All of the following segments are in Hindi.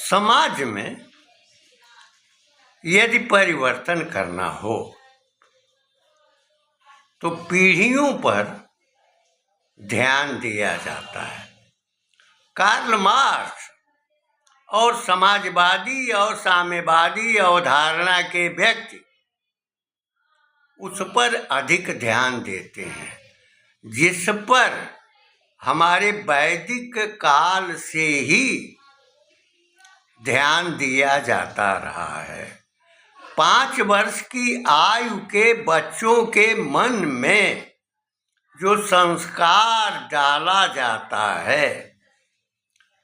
समाज में यदि परिवर्तन करना हो तो पीढ़ियों पर ध्यान दिया जाता है। कार्ल मार्क्स और समाजवादी और साम्यवादी अवधारणा के व्यक्ति उस पर अधिक ध्यान देते हैं जिस पर हमारे वैदिक काल से ही ध्यान दिया जाता रहा है। 5 वर्ष की आयु के बच्चों के मन में जो संस्कार डाला जाता है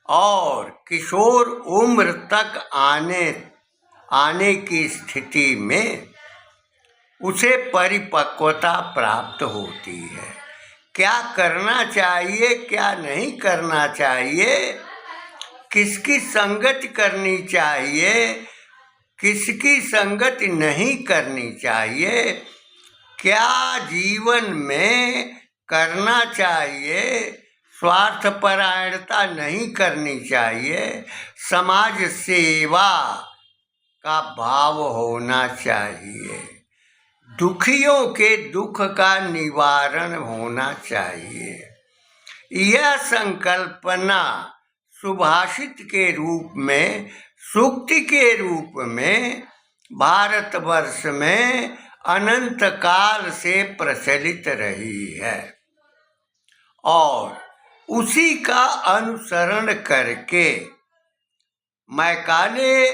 और किशोर उम्र तक आने की स्थिति में उसे परिपक्वता प्राप्त होती है। क्या करना चाहिए, क्या नहीं करना चाहिए, किसकी संगति करनी चाहिए, किसकी संगति नहीं करनी चाहिए, क्या जीवन में करना चाहिए, स्वार्थपरायणता नहीं करनी चाहिए, समाज सेवा का भाव होना चाहिए, दुखियों के दुख का निवारण होना चाहिए। यह संकल्पना सुभाषित के रूप में, सूक्ति के रूप में भारतवर्ष में अनंत काल से प्रचलित रही है और उसी का अनुसरण करके मैकाले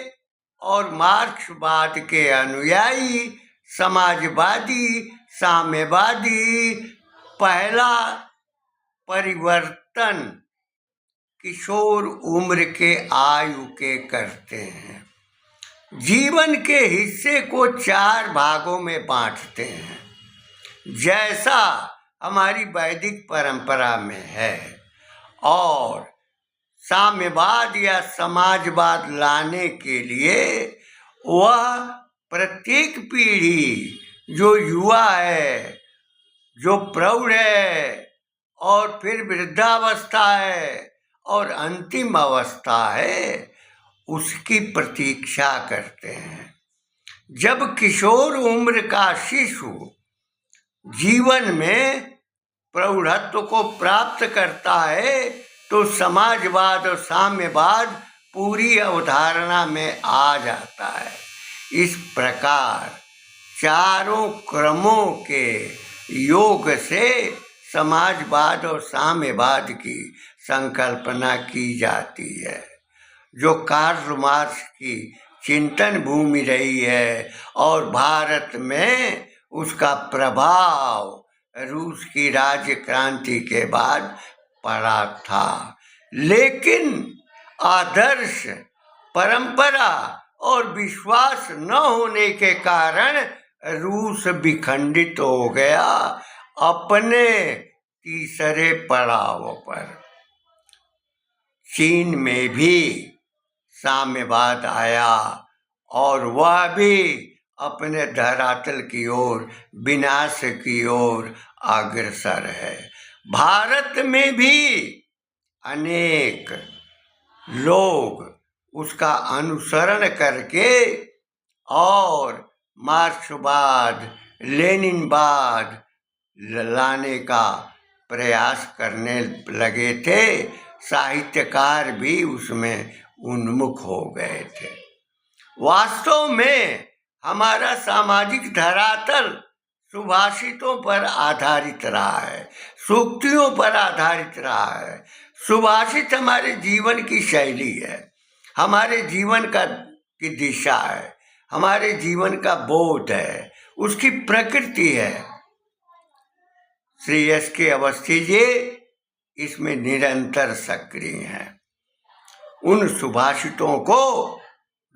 और मार्क्सवाद के अनुयायी समाजवादी साम्यवादी पहला परिवर्तन किशोर उम्र के आयु के करते हैं। जीवन के हिस्से को 4 भागों में बांटते हैं जैसा हमारी वैदिक परंपरा में है और साम्यवाद या समाजवाद लाने के लिए वह प्रत्येक पीढ़ी जो युवा है, जो प्रौढ़ है और फिर वृद्धावस्था है और अंतिम अवस्था है, उसकी प्रतीक्षा करते हैं। जब किशोर उम्र का शिशु जीवन में प्रौढ़त्व को प्राप्त करता है तो समाजवाद और साम्यवाद पूरी अवधारणा में आ जाता है। इस प्रकार चारों क्रमों के योग से समाजवाद और साम्यवाद की संकल्पना की जाती है जो कार्ल मार्क्स की चिंतन भूमि रही है और भारत में उसका प्रभाव रूस की राज्य क्रांति के बाद पड़ा था। लेकिन आदर्श, परंपरा और विश्वास न होने के कारण रूस विखंडित हो गया अपने तीसरे पड़ाव पर। चीन में भी साम्यवाद आया और वह भी अपने धरातल की ओर, विनाश की ओर अग्रसर है। भारत में भी अनेक लोग उसका अनुसरण करके और मार्क्सवाद, लेनिनवाद लाने का प्रयास करने लगे थे। साहित्यकार भी उसमें उन्मुख हो गए थे। वास्तव में हमारा सामाजिक धरातल सुभाषितों पर आधारित रहा है, सूक्तियों पर आधारित रहा है। सुभाषित हमारे जीवन की शैली है, हमारे जीवन की दिशा है, हमारे जीवन का बोध है, उसकी प्रकृति है। श्री S.K. अवस्थी जी इसमें निरंतर सक्रिय हैं। उन सुभाषितों को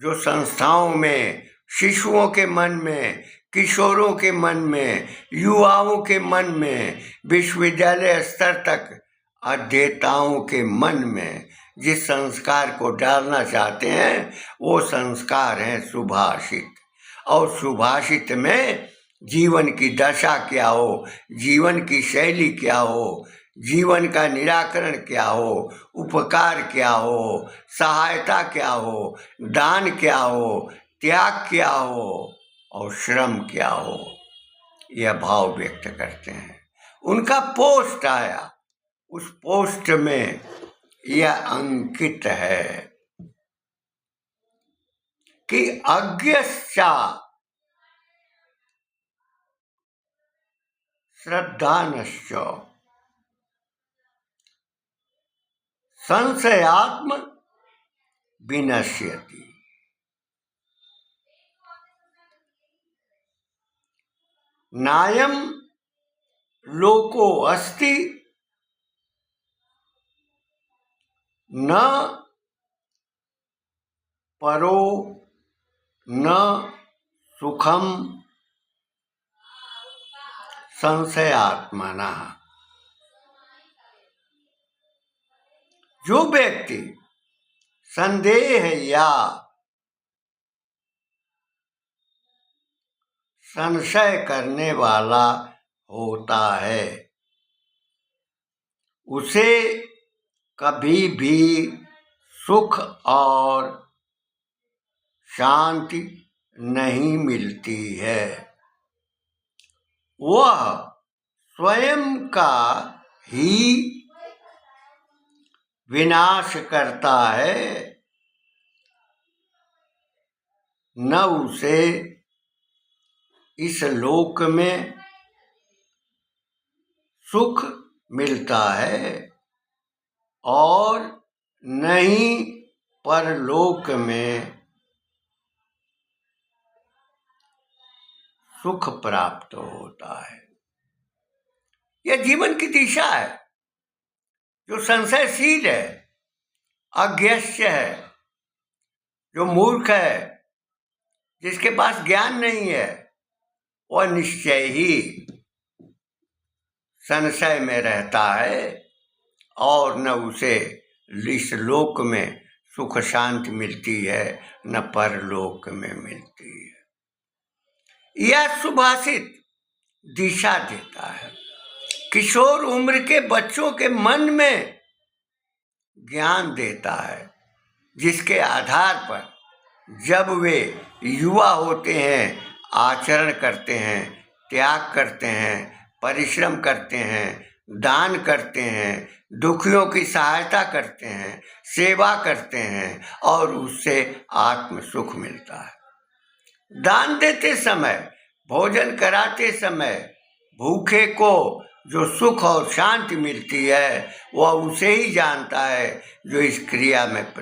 जो संस्थाओं में, शिशुओं के मन में, किशोरों के मन में, युवाओं के मन में, विश्वविद्यालय स्तर तक अध्येताओं के मन में जिस संस्कार को डालना चाहते हैं वो संस्कार हैं सुभाषित। और सुभाषित में जीवन की दशा क्या हो, जीवन की शैली क्या हो, जीवन का निराकरण क्या हो, उपकार क्या हो, सहायता क्या हो, दान क्या हो, त्याग क्या हो और श्रम क्या हो, यह भाव व्यक्त करते हैं। उनका पोस्ट आया, उस पोस्ट में यह अंकित है कि अज्ञश्चा श्रद्धानश्च संशयात्म विनश्यति। नायम लोको अस्ति न परो न सुखम संशयात्मना। जो व्यक्ति संदेह या संशय करने वाला होता है, उसे कभी भी सुख और शांति नहीं मिलती है। वह स्वयं का ही विनाश करता है, न उसे इस लोक में सुख मिलता है और न ही परलोक में सुख प्राप्त होता है। यह जीवन की दिशा है। जो संशयशील है, अज्ञस्य है, जो मूर्ख है, जिसके पास ज्ञान नहीं है, वह निश्चय ही संशय में रहता है और न उसे इस लोक में सुख शांति मिलती है, न परलोक में मिलती है। यह सुभाषित दिशा देता है। किशोर उम्र के बच्चों के मन में ज्ञान देता है, जिसके आधार पर जब वे युवा होते हैं, आचरण करते हैं, त्याग करते हैं, परिश्रम करते हैं, दान करते हैं, दुखियों की सहायता करते हैं, सेवा करते हैं और उससे आत्म सुख मिलता है। दान देते समय, भोजन कराते समय भूखे को जो सुख और शांति मिलती है, वह उसे ही जानता है जो इस क्रिया में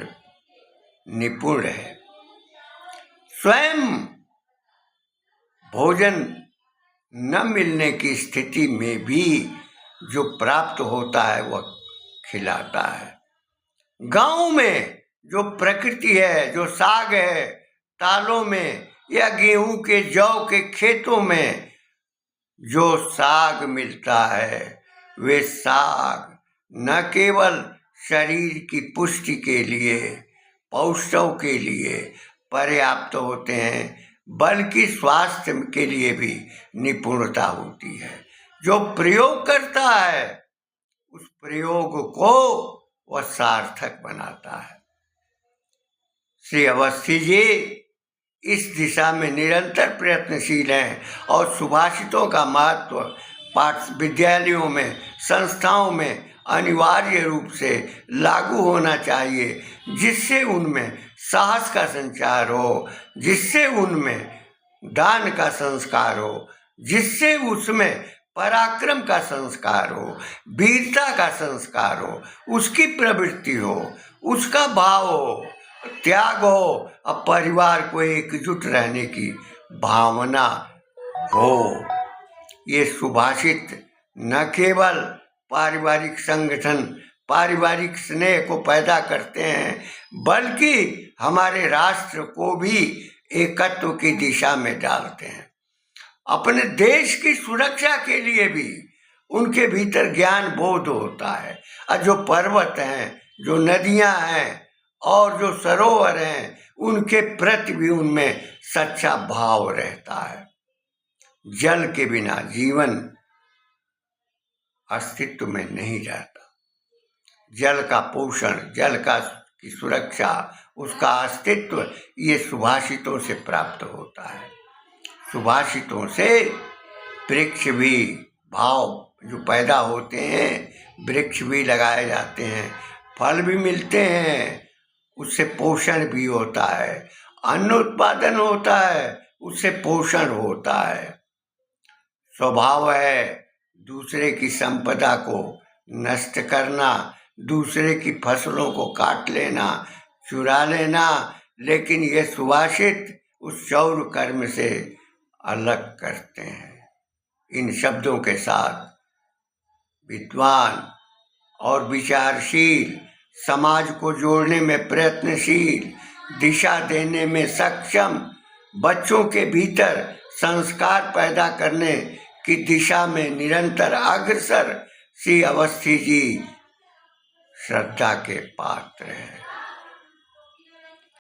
निपुण है। स्वयं भोजन न मिलने की स्थिति में भी जो प्राप्त होता है वह खिलाता है। गांव में जो प्रकृति है, जो साग है तालों में या गेहूं के जौ के खेतों में जो साग मिलता है, वे साग न केवल शरीर की पुष्टि के लिए, पौष्टों के लिए पर्याप्त होते हैं, बल्कि स्वास्थ्य के लिए भी निपुणता होती है। जो प्रयोग करता है, उस प्रयोग को वह सार्थक बनाता है। श्री अवस्थी जी इस दिशा में निरंतर प्रयत्नशील हैं और सुभाषितों का महत्व पाठ विद्यालयों में, संस्थाओं में अनिवार्य रूप से लागू होना चाहिए, जिससे उनमें साहस का संचार हो, जिससे उनमें दान का संस्कार हो, जिससे उसमें पराक्रम का संस्कार हो, वीरता का संस्कार हो, उसकी प्रवृत्ति हो, उसका भाव हो, त्याग हो और परिवार को एकजुट रहने की भावना हो। ये सुभाषित न केवल पारिवारिक संगठन, पारिवारिक स्नेह को पैदा करते हैं, बल्कि हमारे राष्ट्र को भी एकत्व की दिशा में डालते हैं। अपने देश की सुरक्षा के लिए भी उनके भीतर ज्ञान बोध होता है। और जो पर्वत हैं, जो नदियां हैं और जो सरोवर हैं, उनके प्रति भी उनमें सच्चा भाव रहता है। जल के बिना जीवन अस्तित्व में नहीं रहता। जल का पोषण, जल की सुरक्षा, उसका अस्तित्व ये सुभाषितों से प्राप्त होता है। सुभाषितों से वृक्ष भी, भाव जो पैदा होते हैं, वृक्ष भी लगाए जाते हैं, फल भी मिलते हैं, उससे पोषण भी होता है, अन्न उत्पादन होता है, उससे पोषण होता है। स्वभाव है दूसरे की संपदा को नष्ट करना, दूसरे की फसलों को काट लेना, चुरा लेना, लेकिन ये सुभाषित उस चौर कर्म से अलग करते हैं। इन शब्दों के साथ विद्वान और विचारशील, समाज को जोड़ने में प्रयत्नशील, दिशा देने में सक्षम, बच्चों के भीतर संस्कार पैदा करने की दिशा में निरंतर अग्रसर श्री अवस्थी जी श्रद्धा के पात्र हैं।